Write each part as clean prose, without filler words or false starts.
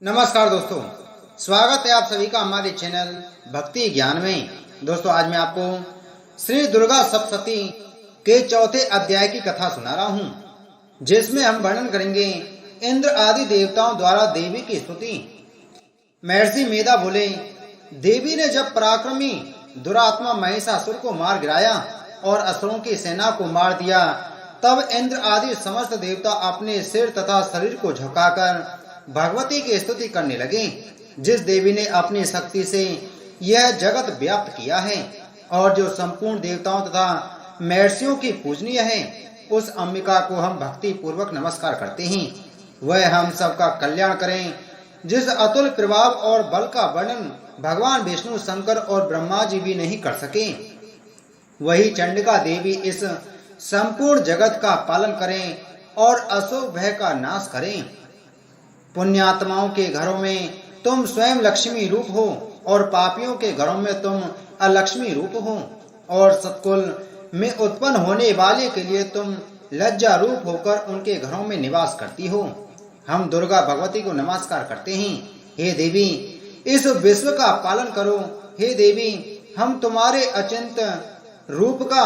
नमस्कार दोस्तों, स्वागत है आप सभी का हमारे चैनल भक्ति ज्ञान में। दोस्तों, आज मैं आपको श्री दुर्गा सप्तशती के चौथे अध्याय की कथा सुना रहा हूँ, जिसमें हम वर्णन करेंगे इंद्र आदि देवताओं द्वारा देवी की स्तुति। महर्षि मेधा बोले, देवी ने जब पराक्रमी दुरात्मा महिषासुर को मार गिराया और असुरों की सेना को मार दिया, तब इंद्र आदि समस्त देवता अपने सिर तथा शरीर को झुकाकर भगवती की स्तुति करने लगे। जिस देवी ने अपनी शक्ति से यह जगत व्याप्त किया है और जो संपूर्ण देवताओं तथा महर्षियों की पूजनीय है, उस अंबिका को हम भक्ति पूर्वक नमस्कार करते हैं। वह हम सबका कल्याण करें। जिस अतुल प्रभाव और बल का वर्णन भगवान विष्णु, शंकर और ब्रह्मा जी भी नहीं कर सके, वही चंडिका देवी इस संपूर्ण जगत का पालन करें और अशुभ भय का नाश करें। पुण्यात्माओं के घरों में तुम स्वयं लक्ष्मी रूप हो और पापियों के घरों में तुम अलक्ष्मी रूप हो, और सत्कुल में उत्पन्न होने वाले के लिए तुम लज्जा रूप होकर उनके घरों में निवास करती हो। हम दुर्गा भगवती को नमस्कार करते हैं। हे देवी, इस विश्व का पालन करो। हे देवी, हम तुम्हारे अचिंत रूप का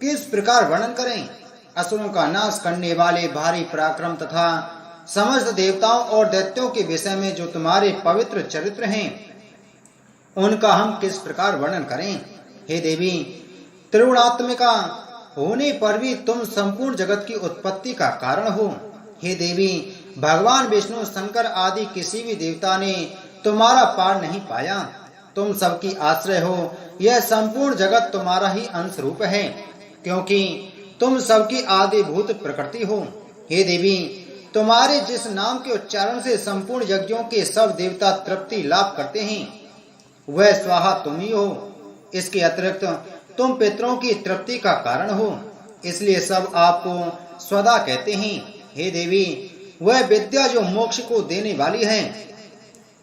किस प्रकार वर्णन करें। असुरों का नाश करने वाले भारी पराक्रम तथा समस्त देवताओं और दैत्यों के विषय में जो तुम्हारे पवित्र चरित्र हैं, उनका हम किस प्रकार वर्णन करें। हे देवी, त्रिगुणात्मिका होने पर भी तुम संपूर्ण जगत की उत्पत्ति का कारण हो। हे देवी, भगवान विष्णु, शंकर आदि किसी भी देवता ने तुम्हारा पार नहीं पाया। तुम सबकी आश्रय हो। यह संपूर्ण जगत तुम्हारा ही अंश रूप है, क्योंकि तुम सबकी आदिभूत प्रकृति हो। हे देवी, तुम्हारे जिस नाम के उच्चारण से संपूर्ण यज्ञों के सब देवता तृप्ति लाभ करते हैं, वह स्वाहा तुम ही हो। इसके अतिरिक्त तुम पितरों की तृप्ति का कारण हो, इसलिए सब आपको स्वदा कहते हैं। हे देवी, वह विद्या जो मोक्ष को देने वाली है,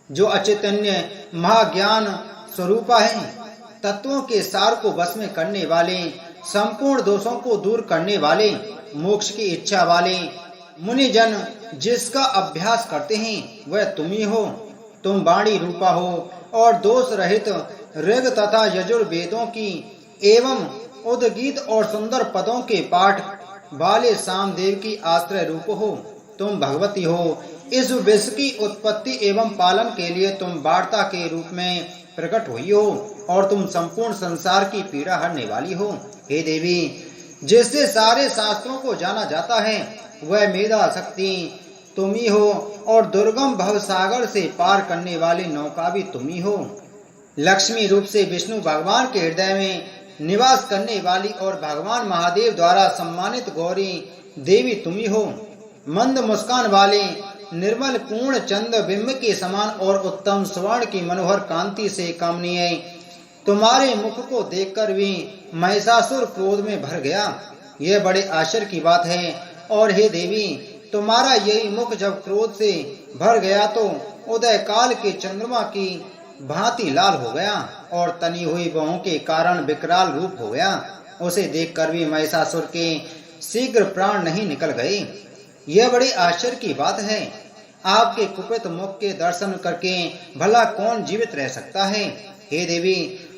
जो अचैतन्य महाज्ञान स्वरूपा है, तत्वों के सार को वश में करने वाले, संपूर्ण दोषों को दूर करने वाले, मोक्ष की इच्छा वाले मुनिजन जिसका अभ्यास करते हैं, वह तुम ही हो। तुम वाणी रूपा हो और दोष रहित ऋग तथा यजुर्वेदों की एवं उद्गीत और सुंदर पदों के पाठ वाले सामदेव की आश्रय रूप हो। तुम भगवती हो। इस विश्व की उत्पत्ति एवं पालन के लिए तुम वार्ता के रूप में प्रकट हुई हो और तुम संपूर्ण संसार की पीड़ा हरने वाली हो। हे देवी, जिससे सारे शास्त्रों को जाना जाता है, वह मेधा शक्ति तुम ही हो, और दुर्गम भव सागर से पार करने वाली नौका भी तुम ही हो। लक्ष्मी रूप से विष्णु भगवान के हृदय में निवास करने वाली और भगवान महादेव द्वारा सम्मानित गौरी देवी तुम ही हो। मंद मुस्कान वाले निर्मल पूर्ण चंद्र बिंब के समान और उत्तम स्वर्ण की मनोहर कांति से कामनीय तुम्हारे मुख को देखकर भी महिषासुर क्रोध में भर गया। यह बड़े आश्चर्य की बात है। और हे देवी, तुम्हारा यही मुख जब क्रोध से भर गया तो उदय काल के चंद्रमा की भांति लाल हो गया और तनी हुई बाहों के कारण विकराल रूप हो गया। उसे देखकर भी महिषासुर के शीघ्र प्राण नहीं निकल गए। यह बड़ी आश्चर्य की बात है। आपके कुपित मुख के दर्शन करके भला कौन जीवित रह सकता है। हे देवी,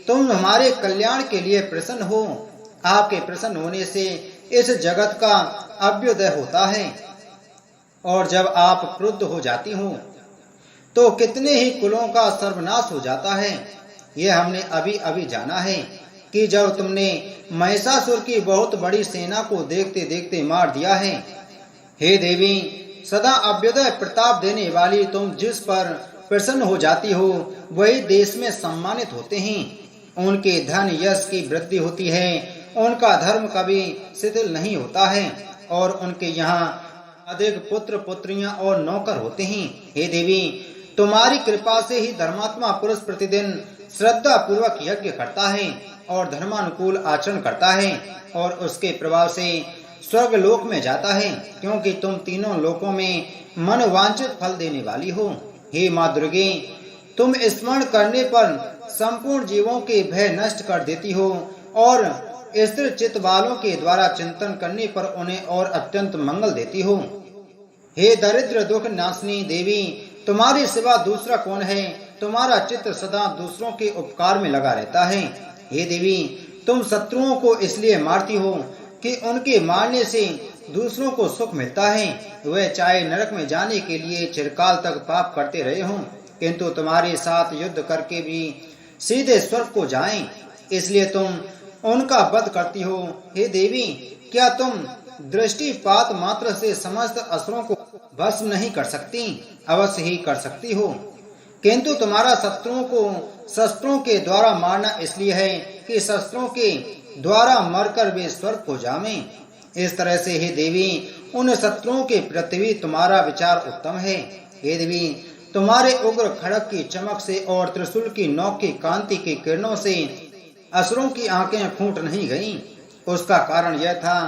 तुम हमारे कल्याण के लिए प्रसन्न हो। आपके प्रसन्न होने से इस जगत का अभ्युदय होता है, और जब आप क्रुद्ध हो जाती हो तो कितने ही कुलों का सर्वनाश हो जाता है। यह हमने अभी अभी जाना है कि जब तुमने महिषासुर की बहुत बड़ी सेना को देखते देखते मार दिया है। हे देवी, सदा अभ्युदय प्रताप देने वाली तुम जिस पर प्रसन्न हो जाती हो, वही देश में सम्मानित होते हैं। उनके धन यश की वृद्धि होती है, उनका धर्म कभी शिथिल नहीं होता है, और उनके यहाँ अधिक पुत्र पुत्रियां और नौकर होते हैं। हे देवी, तुम्हारी कृपा से ही धर्मात्मा पुरुष प्रतिदिन श्रद्धा पूर्वक यज्ञ करता है और धर्मानुकूल आचरण करता है, और उसके प्रभाव से स्वर्ग लोक में जाता है, क्योंकि तुम तीनों लोकों में मनोवांछित फल देने वाली हो। हे माँ दुर्गे, तुम स्मरण करने पर संपूर्ण जीवों के भय नष्ट कर देती हो, और स्थिर चित्त वालों के द्वारा चिंतन करने पर उन्हें और अत्यंत मंगल देती हो। हे दरिद्र दुख नाशनी देवी, तुम्हारे सिवा दूसरा कौन है? तुम्हारा चित्त सदा दूसरों के उपकार में लगा रहता है। हे देवी, तुम शत्रुओं को इसलिए मारती हो कि उनके मारने से दूसरों को सुख मिलता है। वे चाहे नरक में जाने के लिए चिरकाल तक पाप करते रहे हों, किंतु तुम्हारे साथ युद्ध करके भी सीधे स्वर्ग को जाएं, इसलिए तुम उनका वध करती हो। हे देवी, क्या तुम दृष्टिपात मात्र से समस्त असुरों को भस्म नहीं कर सकती? अवश्य ही कर सकती हो, किंतु तुम्हारा शत्रुओं को शस्त्रों के द्वारा मारना इसलिए है कि शस्त्रों के द्वारा मरकर वे स्वर्ग को जावें। इस तरह से हे देवी, उन शत्रुओं के प्रति भी तुम्हारा विचार उत्तम है। हे देवी, तुम्हारे उग्र खड़ग की चमक से और त्रिशूल की नोक की कांति की किरणों से असुरों की आंखें फूट नहीं गईं। उसका कारण यह था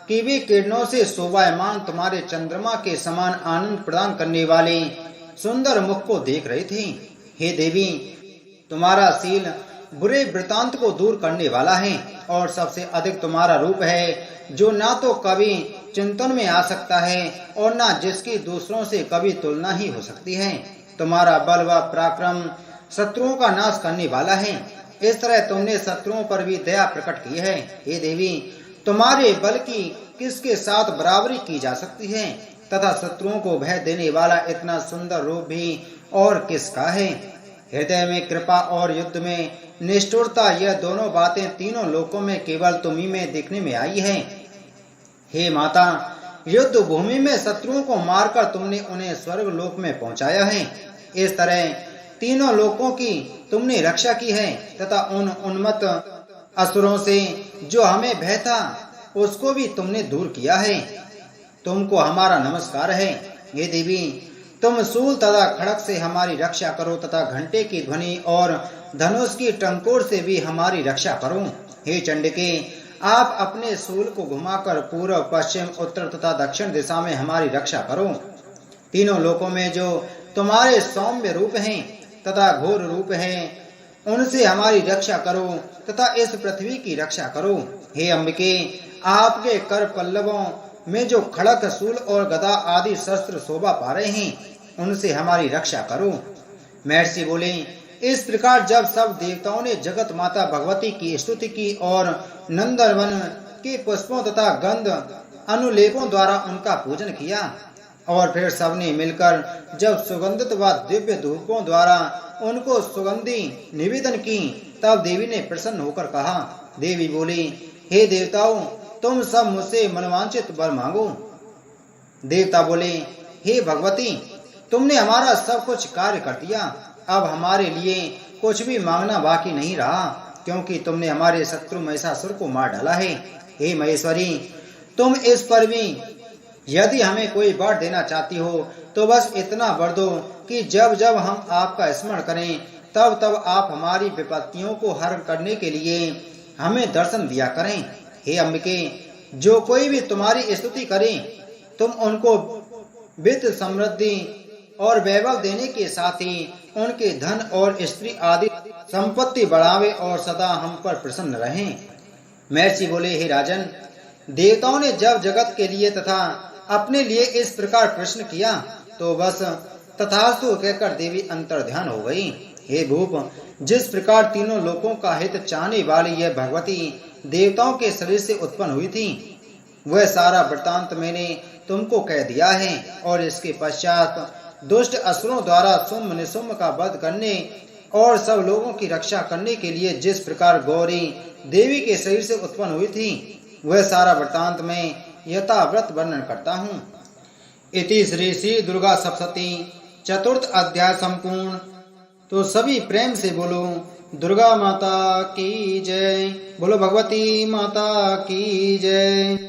कि वे किरणों से शोभायमान तुम्हारे चंद्रमा के समान आनंद प्रदान करने वाले सुंदर मुख को देख रहे थे। हे देवी, तुम्हारा शील बुरे वृतांत को दूर करने वाला है और सबसे अधिक तुम्हारा रूप है, जो ना तो कभी चिंतन में आ सकता है और ना जिसकी दूसरों से कभी तुलना ही हो सकती है। तुम्हारा बल व पराक्रम शत्रुओं का नाश करने वाला है। इस तरह तुमने शत्रुओं पर भी दया प्रकट की है। हे देवी, तुम्हारे बल की किसके साथ बराबरी की जा सकती है तथा शत्रुओं को भय देने वाला इतना सुंदर रूप भी और किसका है? हृदय में कृपा और युद्ध में निष्ठुरता, यह दोनों बातें तीनों लोकों में केवल तुम्ही में देखने में आई है। हे माता, युद्ध भूमि में शत्रुओं को मारकर तुमने उन्हें स्वर्ग लोक में पहुंचाया है। इस तरह तीनों लोकों की तुमने रक्षा की है तथा उन उन्मत्त असुरों से जो हमें भय था उसको भी तुमने दूर किया है। तुमको हमारा नमस्कार है। हे देवी, तुम शूल तथा खड़ग से हमारी रक्षा करो तथा घंटे की ध्वनि और धनुष की टंकोर से भी हमारी रक्षा करो। हे चंडिके, आप अपने शूल को घुमाकर पूर्व, पश्चिम, उत्तर तथा दक्षिण दिशा में हमारी रक्षा करो। तीनों लोकों में जो तुम्हारे सौम्य रूप हैं तथा घोर रूप हैं, उनसे हमारी रक्षा करो तथा इस पृथ्वी की रक्षा करो। हे अंबिके, आपके कर पल्लवों में जो खड़ग, शूल और गदा आदि शस्त्र शोभा पा रहे हैं, उनसे हमारी रक्षा करो। महर्षि बोले, इस प्रकार जब सब देवताओं ने जगत माता भगवती की स्तुति की और नंदनवन के पुष्पों तथा गंध अनुलेपों द्वारा उनका पूजन किया और फिर सबने मिलकर जब सुगंधित व दिव्य धूपों द्वारा उनको सुगंधि निवेदन की, तब देवी ने प्रसन्न होकर कहा। देवी बोली, हे देवताओं, तुम सब मुझसे मनवांछित वर मांगो। देवता बोले, हे भगवती, तुमने हमारा सब कुछ कार्य कर दिया। अब हमारे लिए कुछ भी मांगना बाकी नहीं रहा, क्योंकि तुमने हमारे शत्रु महिषासुर को मार डाला है। हे महेश्वरी, तुम इस पर भी यदि हमें कोई वर देना चाहती हो तो बस इतना वर दो कि जब जब हम आपका स्मरण करें तब तब आप हमारी विपत्तियों को हरण करने के लिए हमें दर्शन दिया करें। हे अंबिके, जो कोई भी तुम्हारी स्तुति करे, तुम उनको वित्त, समृद्धि और वैभव देने के साथ ही उनके धन और स्त्री आदि संपत्ति बढ़ावे और सदा हम पर प्रसन्न रहें। महर्षि बोले, हे राजन, देवताओं ने जब जगत के लिए तथा अपने लिए इस प्रकार प्रश्न किया तो बस तथास्तु कहकर देवी अंतर ध्यान हो गई। हे भूप, जिस प्रकार तीनों लोकों का हित चाहने वाली यह भगवती देवताओं के शरीर से उत्पन्न हुई थी, वह सारा वृतांत मैंने तुमको कह दिया है और इसके पश्चात दुष्ट असुरों द्वारा शुम्भ निशुम्भ का वध करने और सब लोगों की रक्षा करने के लिए जिस प्रकार गौरी देवी के शरीर से उत्पन्न हुई थी, वह सारा वृतांत में यथावृत वर्णन करता हूँ। इति श्री दुर्गा सप्तशती चतुर्थ अध्याय संपूर्ण। तो सभी प्रेम से बोलो दुर्गा माता की जय, बोलो भगवती माता की जय।